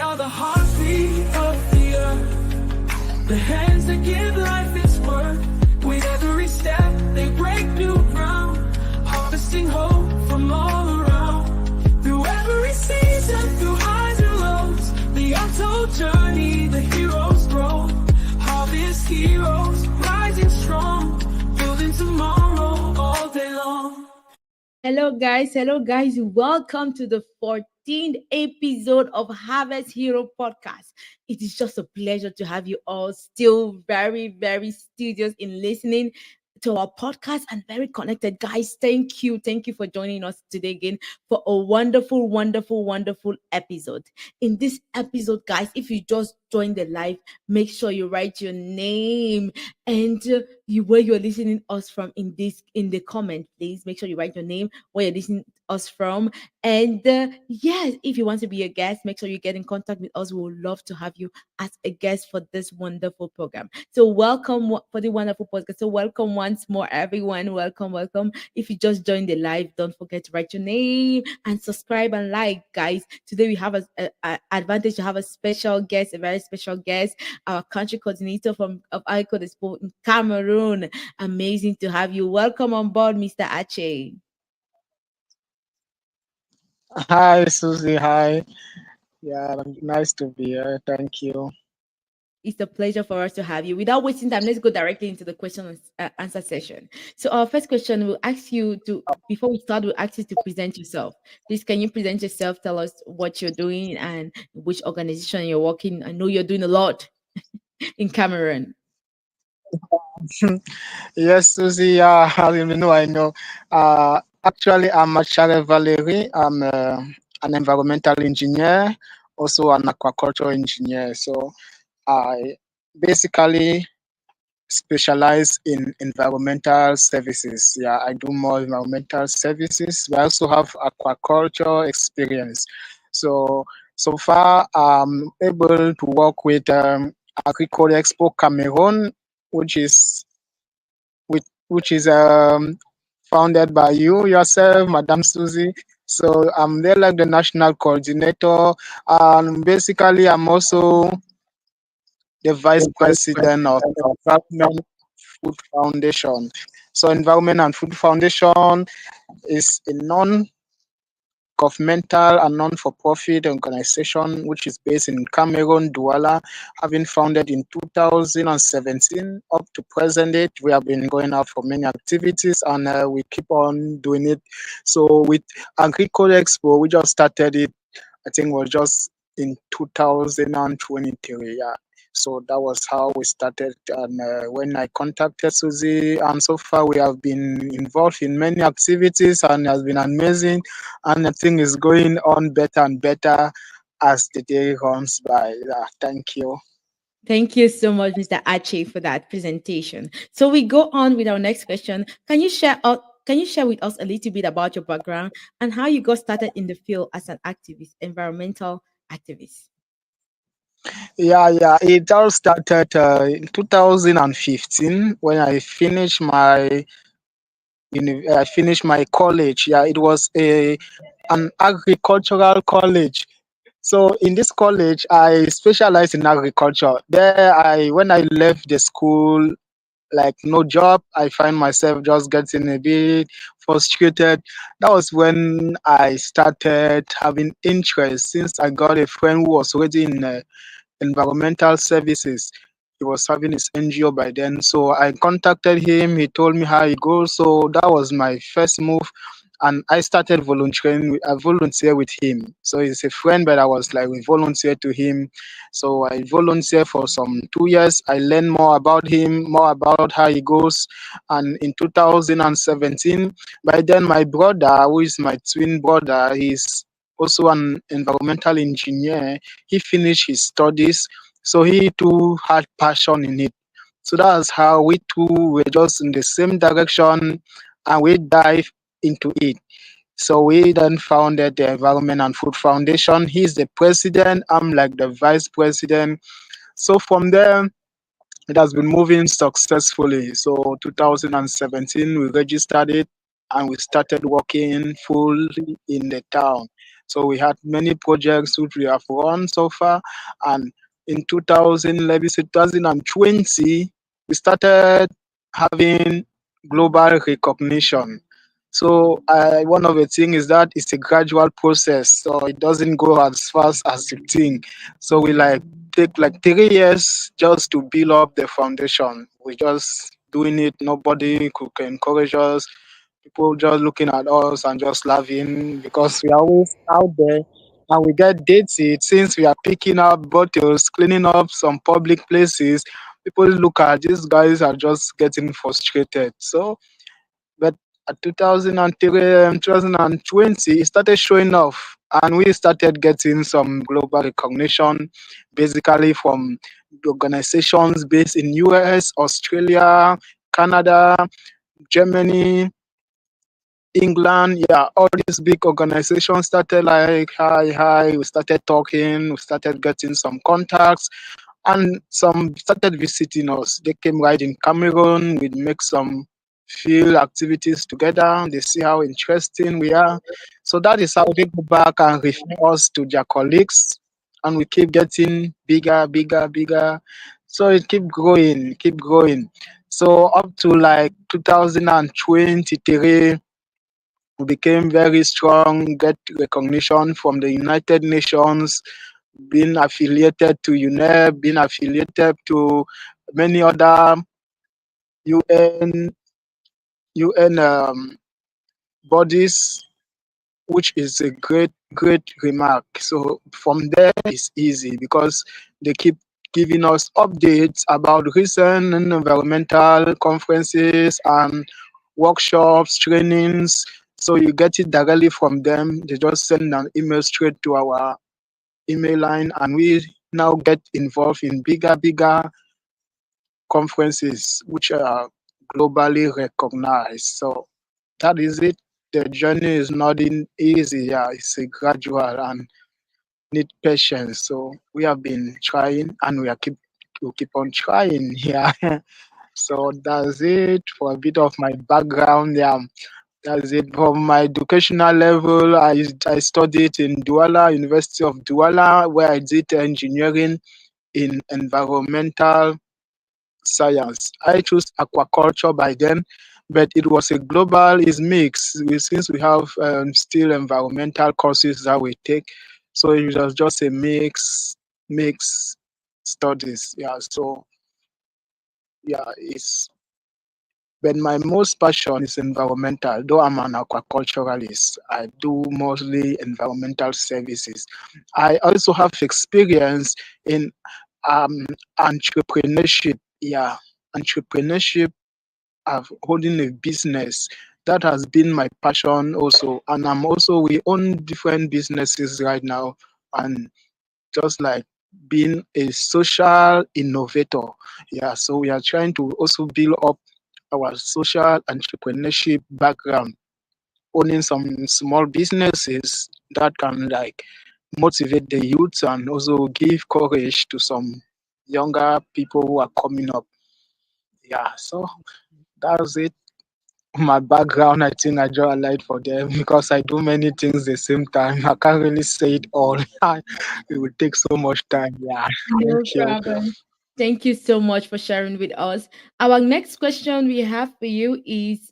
are the heartbeat of the earth, the hands that give life its worth. With every step, they break new ground, harvesting hope from all around. Through every season, through highs and lows, the untold journey, the heroes grow. Harvest heroes, rising strong, building tomorrow all day long. Hello, guys. Welcome to the 14th episode of Harvest Hero Podcast. It is just a pleasure to have you all still very, very studious in listening to our podcast and very connected. Guys, thank you. Thank you for joining us today again for a wonderful, wonderful, wonderful episode. In this episode, guys, if you just joined the live, make sure you write your name and where you're listening us from in the comment. Please make sure you write your name, where you're listening us from, and yes, if you want to be a guest, make sure you get in contact with us. We would love to have you as a guest for this wonderful program. So welcome for the wonderful podcast. So welcome once more, everyone. Welcome. If you just joined the live, don't forget to write your name and subscribe and like, guys. Today we have a advantage to have a special guest, a very special guest, our country coordinator of Agricodeexpo in Cameroon. Amazing to have you. Welcome on board, Mr. Achare. Hi, Susie. Hi. Yeah, nice to be here. Thank you. It's a pleasure for us to have you. Without wasting time, let's go directly into the question and answer session. So our first question, before we start, we'll ask you to present yourself. Please, can you present yourself? Tell us what you're doing and which organization you're working. I know you're doing a lot in Cameroon. Yes, Susie. I know. Actually, I'm Achare Valerie. I'm an environmental engineer, also an aquaculture engineer. So I basically specialize in environmental services. Yeah, I do more environmental services. We also have aquaculture experience. So far, I'm able to work with Agricodeexpo Cameroon, which is founded by you yourself, Madam Susie. So I'm there like the national coordinator, and basically I'm also the vice president of Environment Food Foundation. So Environment and Food Foundation is a non-governmental and non-for-profit organization which is based in Cameroon, Douala, having founded in 2017 up to present date. We have been going out for many activities and we keep on doing it. So with Agricodeexpo, we just started it, I think it was just in 2023. Yeah. So that was how we started. And when I contacted Susie, and so far we have been involved in many activities and it has been amazing. And I think it's going on better and better as the day runs by. Thank you. Thank you so much, Mr. Achare, for that presentation. So we go on with our next question. Can you share with us a little bit about your background and how you got started in the field as an activist, environmental activist? Yeah. It all started in 2015 when I finished my college. Yeah, it was an agricultural college. So in this college, I specialized in agriculture. When I left the school, like no job, I find myself just getting a bit frustrated. That was when I started having interest, since I got a friend who was already in environmental services. He was having his NGO by then. So I contacted him. He told me how it goes. So that was my first move. And I started volunteering. I volunteer with him. So he's a friend, but I was like, we volunteer to him. So I volunteer for some 2 years. I learned more about him, more about how he goes. And in 2017, by then my brother, who is my twin brother, he's also an environmental engineer. He finished his studies, so he too had passion in it. So that's how we two were just in the same direction and we dive into it. So we then founded the Environment and Food Foundation. He's the president, I'm like the vice president. So from there, it has been moving successfully. So 2017, we registered it and we started working fully in the town. So we had many projects which we have run so far. And in 2000, let me say 2020, we started having global recognition. So one of the things is that it's a gradual process, so it doesn't go as fast as you think. So we like take like 3 years just to build up the foundation. We just doing it. Nobody could encourage us. People just looking at us and just laughing because we are always out there and we get dated since we are picking up bottles, cleaning up some public places. People look at these guys are just getting frustrated. So but at 2003, 2020, it started showing off, and we started getting some global recognition, basically from organizations based in US, Australia, Canada, Germany, England. Yeah, all these big organizations started like hi, hi. We started talking, we started getting some contacts, and some started visiting us. They came right in Cameroon. We'd make some field activities together. They see how interesting we are. So that is how they go back and refer us to their colleagues, and we keep getting bigger, bigger, bigger. So it keep growing, keep growing. So up to like 2023, we became very strong, get recognition from the United Nations, being affiliated to UNEP, being affiliated to many other UN bodies, which is a great remark. So from there it's easy because they keep giving us updates about recent environmental conferences and workshops, trainings. So you get it directly from them. They just send an email straight to our email line, and we now get involved in bigger conferences which are globally recognized. So that is it. The journey is not easy. Yeah, it's a gradual and need patience. So we have been trying, and we keep on trying. Yeah. So that's it for a bit of my background. Yeah, that's it. From my educational level, I studied in Douala, University of Douala, where I did engineering in environmental science. I chose aquaculture by then, but it was a global is mix since we have still environmental courses that we take. So it was just a mix studies. Yeah. So yeah, it's but my most passion is environmental. Though I'm an aquaculturalist, I do mostly environmental services. I also have experience in um, entrepreneurship. Yeah, entrepreneurship of holding a business. That has been my passion also. And we own different businesses right now. And just like being a social innovator. Yeah, so we are trying to also build up our social entrepreneurship background, owning some small businesses that can like motivate the youth and also give courage to some younger people who are coming up. Yeah, so that's it. My background, I think I draw a light for them because I do many things the same time. I can't really say it all. It would take so much time. Yeah, thank No you. problem. Thank you so much for sharing with us. Our next question we have for you is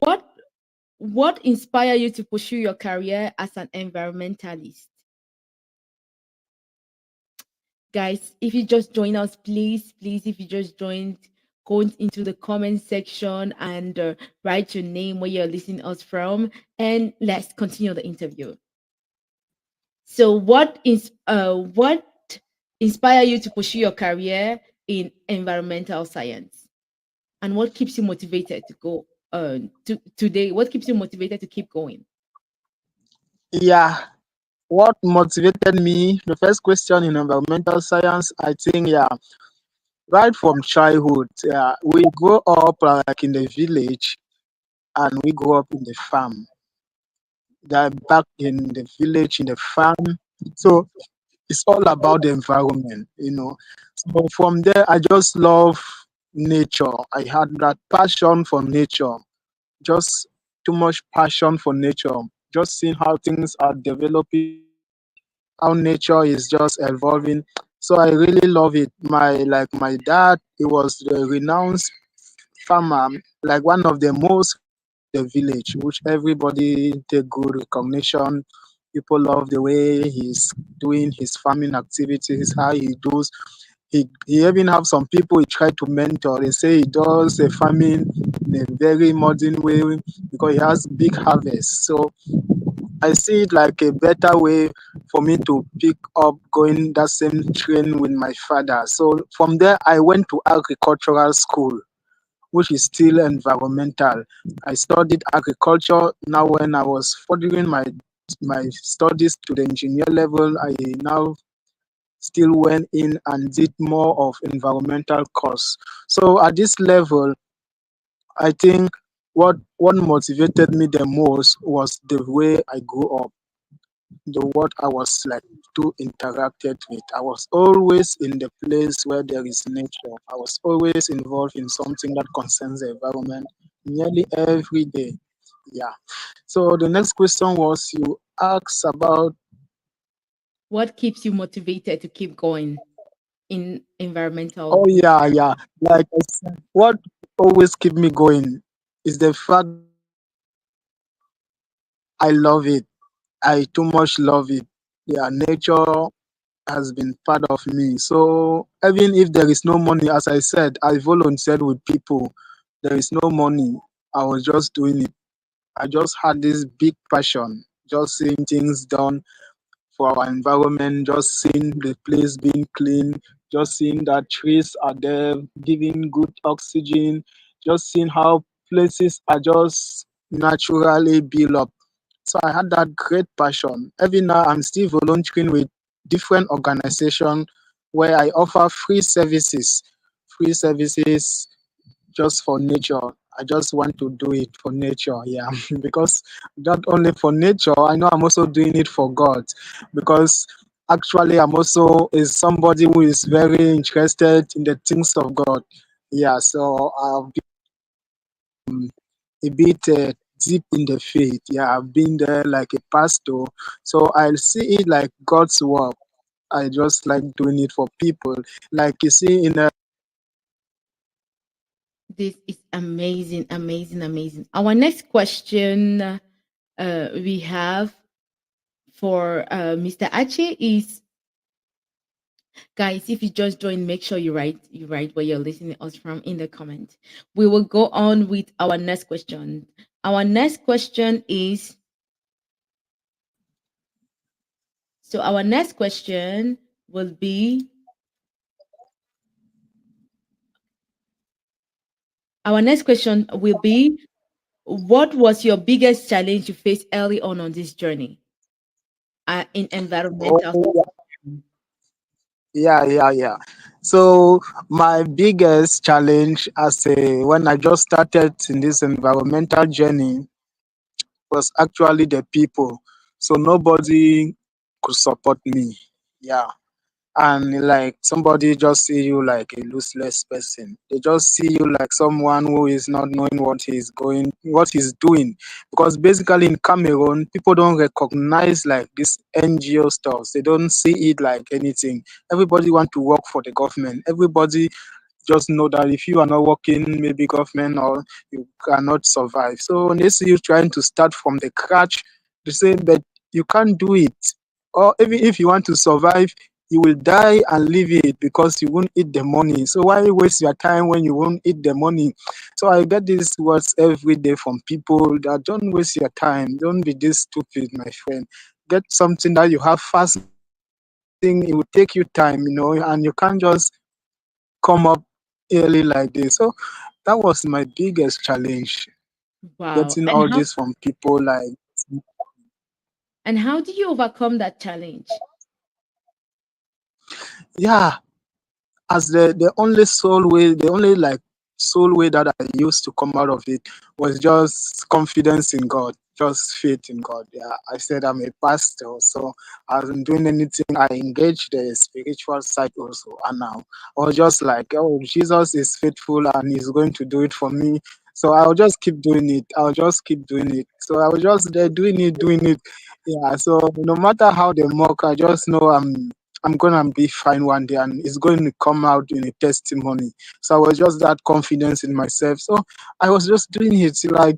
what what inspired you to pursue your career as an environmentalist? Guys, if you just join us, please, if you just joined, go into the comment section and write your name, where you're listening us from, and let's continue the interview. So, what inspired you to pursue your career in environmental science, and what keeps you motivated to go to today? What keeps you motivated to keep going? Yeah, what motivated me? The first question in environmental science, I think, yeah, right from childhood, yeah, we grow up like in the village and we grow up in the farm. That back in the village, in the farm. So it's all about the environment. So from there, I just love nature. I had that passion for nature, just too much passion for nature. just seeing how things are developing, how nature is just evolving. So I really love it. My dad, he was the renowned farmer, like one of the most renowned in the village, which everybody take good recognition. People love the way he's doing his farming activities, how he does. He even have some people he try to mentor. They say he does a farming in a very modern way because he has big harvest. So I see it like a better way for me to pick up going that same train with my father. So from there, I went to agricultural school, which is still environmental. I studied agriculture. Now, when I was furthering my studies to the engineer level, I now still went in and did more of environmental course. So at this level, I think what motivated me the most was the way I grew up, the what I was like to interacted with. I was always in the place where there is nature. I was always involved in something that concerns the environment nearly every day. Yeah. So the next question was you asked about. What keeps you motivated to keep going in Oh environmental? yeah, yeah. Like I said, what always keep me going is the fact I love it. I too much love it. Yeah, nature has been part of me. So even if there is no money, as I said, I volunteered with people. There is no money. I was just doing it. I just had this big passion, just seeing things done for our environment, just seeing the place being clean, just seeing that trees are there, giving good oxygen, just seeing how places are just naturally built up. So I had that great passion. Even now, I'm still volunteering with different organizations where I offer free services just for nature. I just want to do it for nature, yeah. Because not only for nature, I know I'm also doing it for God. Because actually, I'm also is somebody who is very interested in the things of God. Yeah, so I've been a bit deep in the faith. Yeah, I've been there like a pastor, so I see it like God's work. I just like doing it for people. Like you see in a. This is amazing, amazing, amazing. Our next question we have for Mr. Ache is, guys, if you just join, make sure you write where you're listening to us from in the comment. We will go on with our next question. Our next question is, so our next question will be, our next question will be, what was your biggest challenge you faced early on this journey in environmental? Oh, yeah. So my biggest challenge as a when I just started in this environmental journey was actually the people. So nobody could support me. Yeah. And like somebody just see you like a useless person. They just see you like someone who is not knowing what he's doing. Because basically in Cameroon, people don't recognize like this NGO stuff. They don't see it like anything. Everybody want to work for the government. Everybody just know that if you are not working, maybe government or you cannot survive. So when they see you trying to start from the scratch, they say, but you can't do it. Or even if you want to survive, you will die and leave it because you won't eat the money. So why waste your time when you won't eat the money? So I get these words every day from people that don't waste your time. Don't be this stupid, my friend. Get something that you have fast. It will take you time, and you can't just come up early like this. So that was my biggest challenge, Wow. getting And all how this from people like, do you overcome that challenge? yeah, as the only like sole way that I used to come out of it was just confidence in God, just faith in God. Yeah, I said I'm a pastor, so I'm doing anything. I engage the spiritual side also, and now I was just like, oh, Jesus is faithful and He's going to do it for me. So I'll just keep doing it. I'll just keep doing it. So I was just there doing it. Yeah. So no matter how they mock, I just know I'm gonna be fine one day, and it's going to come out in a testimony. So I was just that confidence in myself. So I was just doing it like,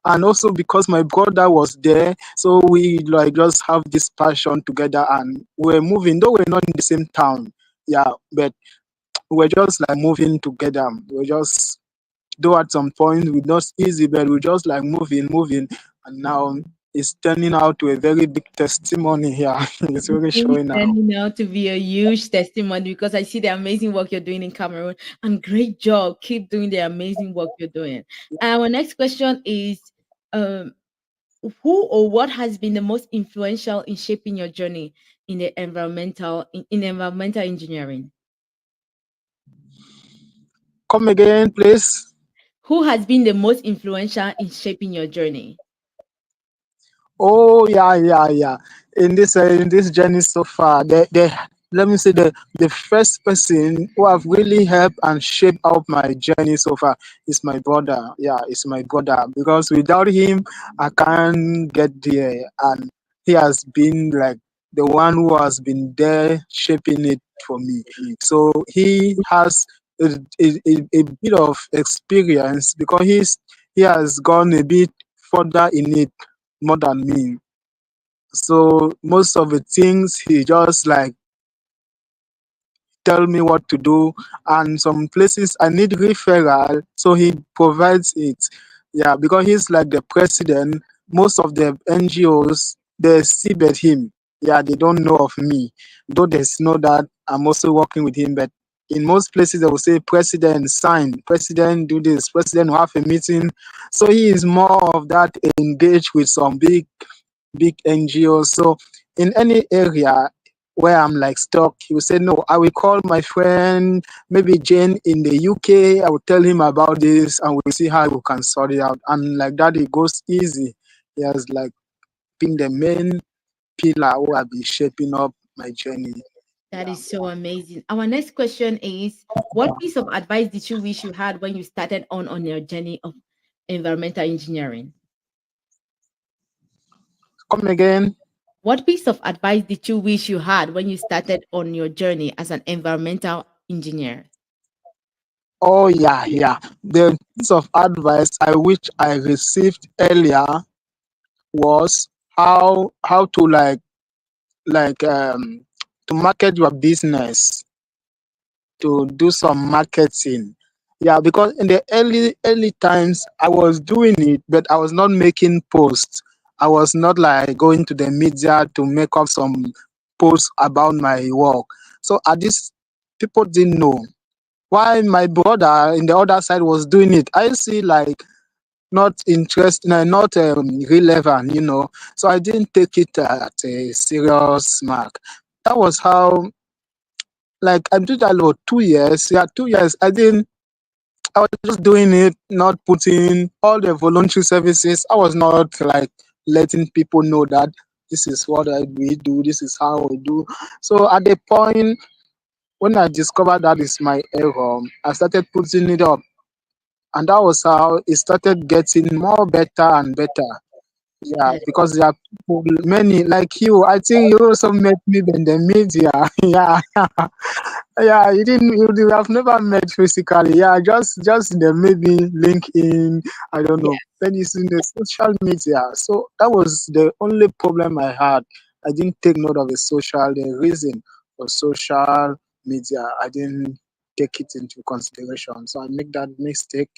and also because my brother was there, so we like just have this passion together, and we're moving, though we're not in the same town. Yeah, but we're just like moving together. We're just, though at some point we not easy, but we just like moving, and now it's turning out to a very big testimony here. It's really Really showing now. turning out to be a huge testimony because I see the amazing work you're doing in Cameroon and great job. Keep doing the amazing work you're doing. And our next question is um, who or what has been the most influential in shaping your journey in the in environmental engineering? Come again, please. Who has been the most influential in shaping your journey? Oh yeah. In this journey so far, the let me say the first person who have really helped and shaped out my journey so far is my brother. Yeah, it's my brother, because without him I can't get there, and he has been like the one who has been there shaping it for me. So he has a bit of experience, because he has gone a bit further in it more than me. So most of the things he just like tell me what to do, and some places I need referral, so he provides it. Yeah, because he's like the president. Most of the NGOs they see but him. Yeah, they don't know of me, though they know that I'm also working with him. But in most places they will say president sign, president do this, president will have a meeting. So he is more of that engaged with some big NGOs. So in any area where I'm like stuck, he will say, no, I will call my friend, maybe Jane in the UK. I will tell him about this, and we'll see how we can sort it out. And like that, it goes easy. He has like been the main pillar who have been shaping up my journey. That Yeah. is so amazing. Our next question is what piece of advice did you wish you had when you started on your journey of environmental engineering? Come again. What piece of advice did you wish you had when you started on your journey as an environmental engineer? Oh yeah. The piece of advice I wish I received earlier was how to like to market your business, to do some marketing. Yeah, because in the early times I was doing it, but I was not making posts. I was not like going to the media to make up some posts about my work. So at this, people didn't know why my brother in the other side was doing it. I see like not interest, no, not relevant, you know. So I didn't take it at a serious mark. That was how, like, I did that about 2 years. Yeah, 2 years. I was just doing it, not putting all the voluntary services. I was not like letting people know that this is what we do, this is how we do. So at the point when I discovered that is my error, I started putting it up. And that was how it started getting more better and better. Yeah, That because there are people, many like you. I think you also met me in the media. Yeah, yeah, you have never met physically. Yeah, just in the maybe LinkedIn, I don't yeah, know. Then it's in the social media. So that was the only problem I had. I didn't take note of the reason for social media. I didn't take it into consideration. So I make that mistake,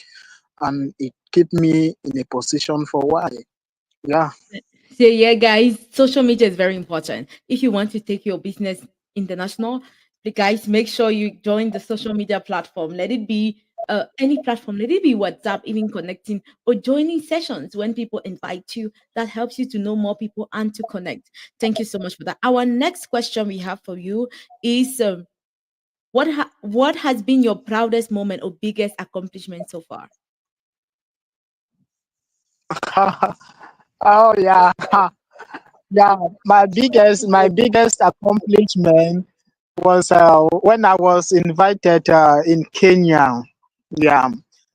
and it kept me in a position for why. Yeah. so yeah, guys, social media is very important. If you want to take your business international, the guys, make sure you join the social media platform. Let it be any platform, let it be WhatsApp, even connecting or joining sessions when people invite you. That helps you to know more people and to connect. Thank you so much for that. Our next question we have for you is what has been your proudest moment or biggest accomplishment so far? Oh yeah. Yeah, my biggest accomplishment was when I was invited in Kenya. Yeah,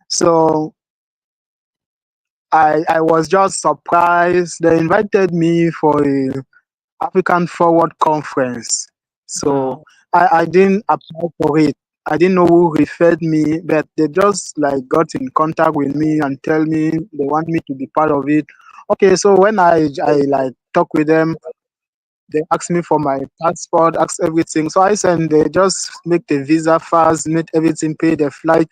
so I was just surprised. They invited me for a African Forward conference. So Wow. I didn't apply for it. I didn't know who referred me, but they just like got in contact with me and tell me they want me to be part of it. Okay, so when I like talk with them, they asked me for my passport, asked everything. So I sent they just make the visa fast, make everything, pay the flight,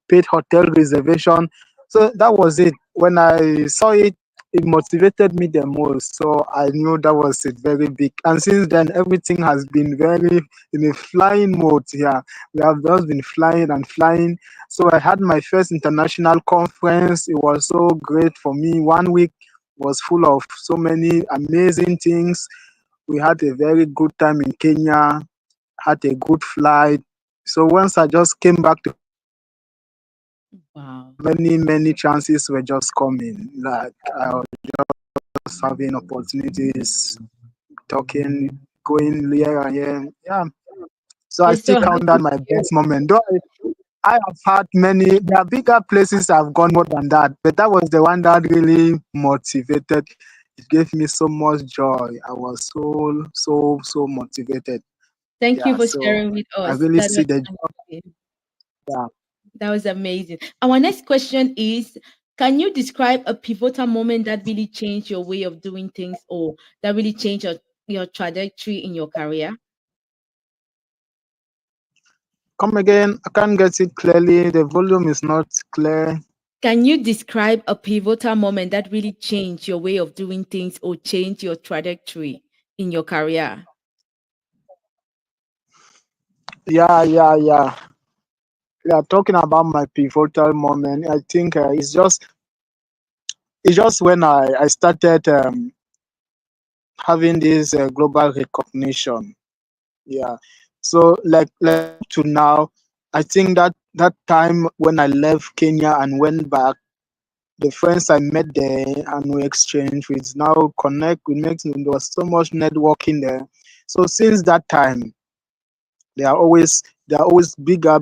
paid hotel reservation. So that was it. When I saw it, it motivated me the most. So I knew that was it very big. And since then, everything has been very in a flying mode here. We have just been flying and flying. So I had my first international conference. It was so great for me. 1 week was full of so many amazing things. We had a very good time in Kenya, had a good flight. So once I just came back to Wow. many chances were just coming. Like I was just having opportunities, talking, going here and here. Yeah. So I We're still so count happy that to my hear. best moment. Though I have had many, there are bigger places I've gone more than that, but that was the one that really motivated. It gave me so much joy. I was so motivated. Thank you Yeah. for So sharing with I us. really That see was the joy. amazing. Yeah. That was amazing. Our next question is, can you describe a pivotal moment that really changed your way of doing things or that really changed your trajectory in your career? Come again. I can't get it clearly. The volume is not clear. Can you describe a pivotal moment that really changed your way of doing things or changed your trajectory in your career? Yeah. Yeah, talking about my pivotal moment, I think it's just when I started having this global recognition. Yeah, so like up to now, I think that time when I left Kenya and went back, the friends I met there and we exchange with now connect. We make there was so much networking there. So since that time, there are always bigger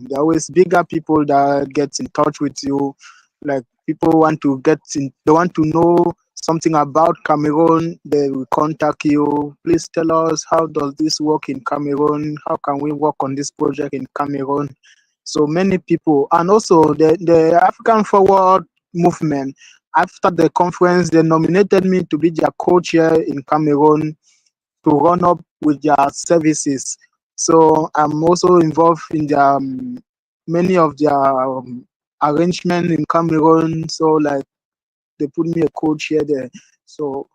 there are always bigger people that get in touch with you. Like people want to get in, they want to know something about Cameroon. They will contact you. Please tell us how does this work in Cameroon? How can we work on this project in Cameroon? So many people, and also the African Forward movement. After the conference, they nominated me to be their co-chair in Cameroon to run up with their services. So I'm also involved in many of their arrangement in Cameroon. So like they put me a coach here there. So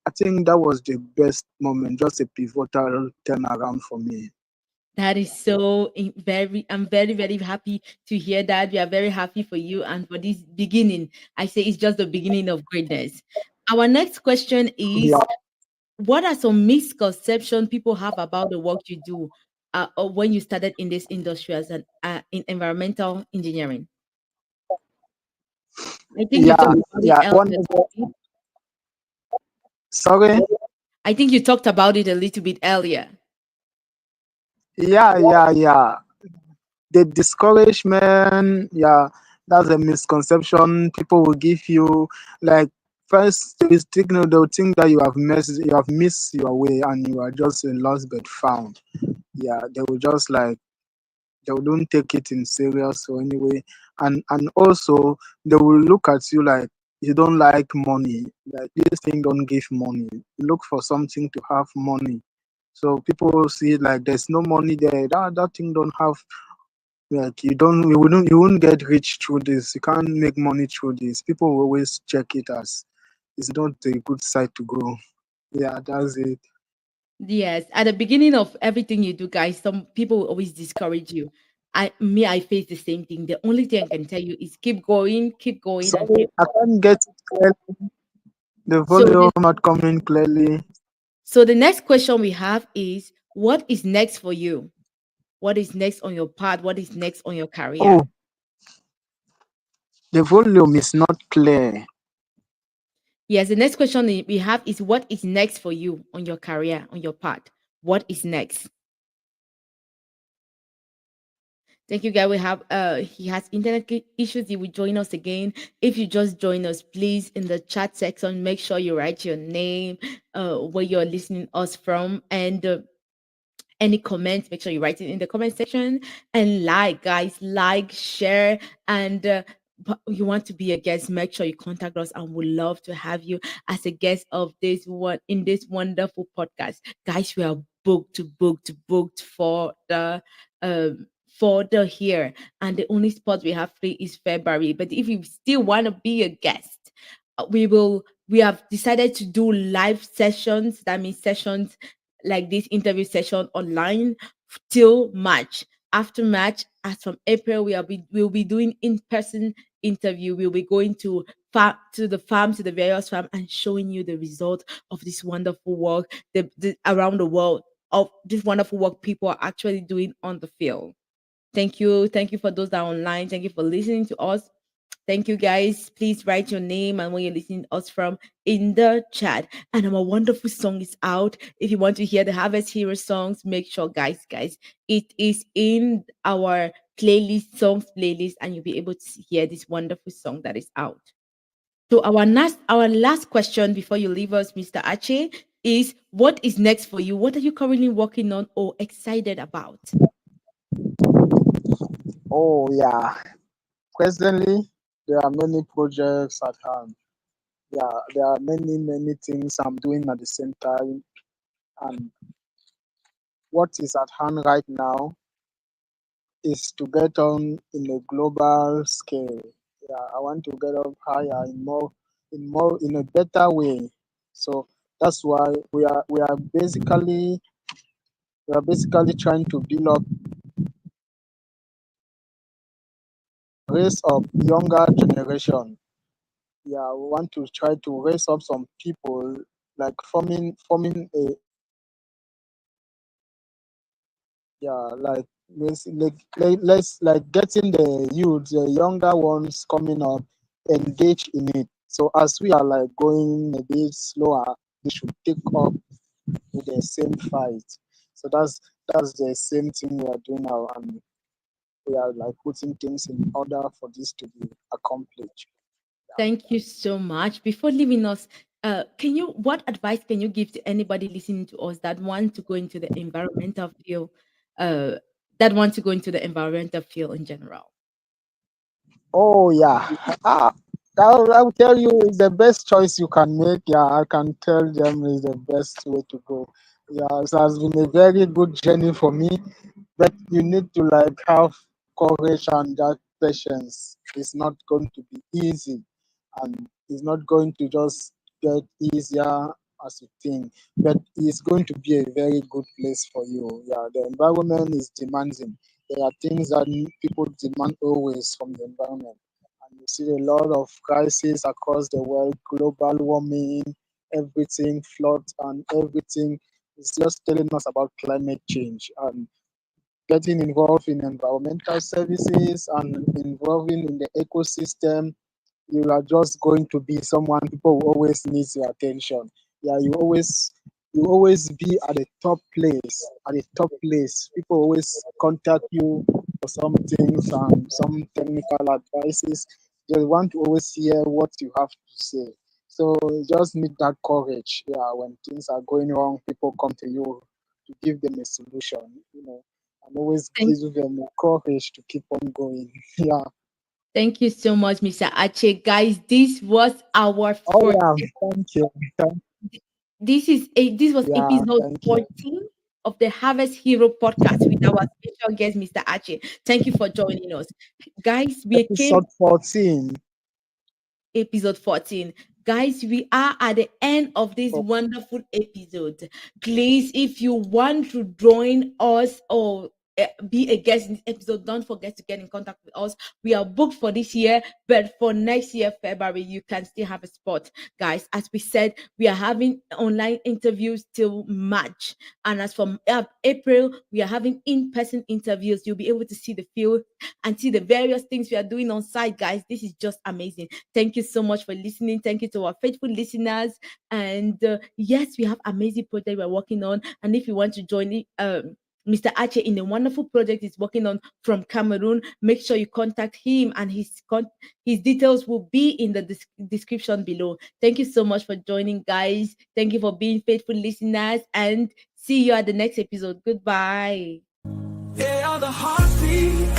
I think that was the best moment, just a pivotal turnaround for me. That is I'm very, very happy to hear that. We are very happy for you and for this beginning. I say it's just the beginning of greatness. Our next question Yeah, is, what are some misconceptions people have about the work you do or when you started in this industry as an in environmental engineering? I think you yeah, talked about it yeah. earlier One a of little bit. sorry. I think you talked about it a little bit earlier. Yeah. The discouragement, yeah, that's a misconception people will give you. Like first they will they'll think that you have missed your way and you are just a lost but found. Yeah, they will just like they don't take it in serious or anyway. And also they will look at you like you don't like money. Like this thing don't give money. You look for something to have money. So people see like there's no money there. That thing don't have, like you won't get rich through this. You can't make money through this. People will always check it as it's not a good side to go. Yeah, that's it. Yes, at the beginning of everything you do, guys, some people will always discourage you. I face the same thing. The only thing I can tell you is keep going, and Sorry, keep I can't get it clearly. The so volume the not coming clearly. so the next question we have is, what is next for you? What is next on your path? What is next on your career? Oh, the volume is not clear. Yes, the next question we have is, what is next for you on your career, on your path? What is next? Thank you, guys. We have he has internet issues. He will join us again. If you just join us, please in the chat section, make sure you write your name, where you're listening us from, and any comments, make sure you write it in the comment section. And like, guys, like, share, and you want to be a guest, make sure you contact us, and we'd love to have you as a guest of this one in this wonderful podcast. Guys, we are booked for the here, and the only spot we have free is February. But if you still want to be a guest, we have decided to do live sessions. That means sessions like this interview session online till March. After March, as from April, we'll be doing in-person interview. We'll be going to the farm, to the various farm, and showing you the result of this wonderful work, the around the world, of this wonderful work people are actually doing on the field. Thank you for those that are online. Thank you for listening to us. Thank you, guys. Please write your name and where you're listening to us from in the chat. And our wonderful song is out. If you want to hear the Harvest Hero songs, make sure, guys, it is in our songs playlist, and you'll be able to hear this wonderful song that is out. So our last question before you leave us, Mr. Ache, is what is next for you? What are you currently working on or excited about? Oh yeah. Presently, there are many projects at hand. Yeah, there are many things I'm doing at the same time. And what is at hand right now is to get on in a global scale. Yeah, I want to get up higher in a better way. So that's why we are basically trying to build up, raise up younger generation. Yeah, we want to try to raise up some people, like forming a, yeah, let's like getting the youth, the younger ones coming up, engage in it. So as we are like going a bit slower, they should take up with the same fight. So that's the same thing we are doing now, and we are like putting things in order for this to be accomplished. Thank you so much. Before leaving us, what advice can you give to anybody listening to us that want to go into the environmental field, uh, in general? Oh yeah. Ah, I'll tell you, it's the best choice you can make. Yeah, I can tell them is the best way to go. Yeah, it has been a very good journey for me, but you need to like have courage and that patience. It's not going to be easy, and it's not going to just get easier as you think, but it's going to be a very good place for you. Yeah, the environment is demanding. There are things that people demand always from the environment, and you see a lot of crises across the world, global warming, everything, floods, and everything. It's just telling us about climate change, and getting involved in environmental services and involving in the ecosystem. You are just going to be someone people will always need your attention. Yeah, you always be at the top place. At the top place, people always contact you for some things and some technical advices. They want to always hear what you have to say. So you just need that courage. Yeah, when things are going wrong, people come to you to give them a solution. And always Thank give them the courage to keep on going. Yeah. Thank you so much, Mr. Ache. Guys, this was our Oh fourth. yeah. Thank you. This was Yeah, episode thank you. 14 of the Harvest Hero podcast with our special guest, Mr. Ache. Thank you for joining us. Guys, we came Episode 14. episode 14. Guys, we are at the end of this Oh, wonderful episode. Please, if you want to join us or be a guest in this episode, don't forget to get in contact with us. We are booked for this year, but for next year, February, you can still have a spot. Guys, as we said, we are having online interviews till March. And as from April, we are having in-person interviews. You'll be able to see the field and see the various things we are doing on site, guys. This is just amazing. Thank you so much for listening. Thank you to our faithful listeners. And yes, we have amazing project we're working on. And if you want to join it, Mr. Ache in a wonderful project he's working on from Cameroon. Make sure you contact him, and his details will be in the description below. Thank you so much for joining, guys. Thank you for being faithful listeners, and see you at the next episode. Goodbye. They are the heartbeat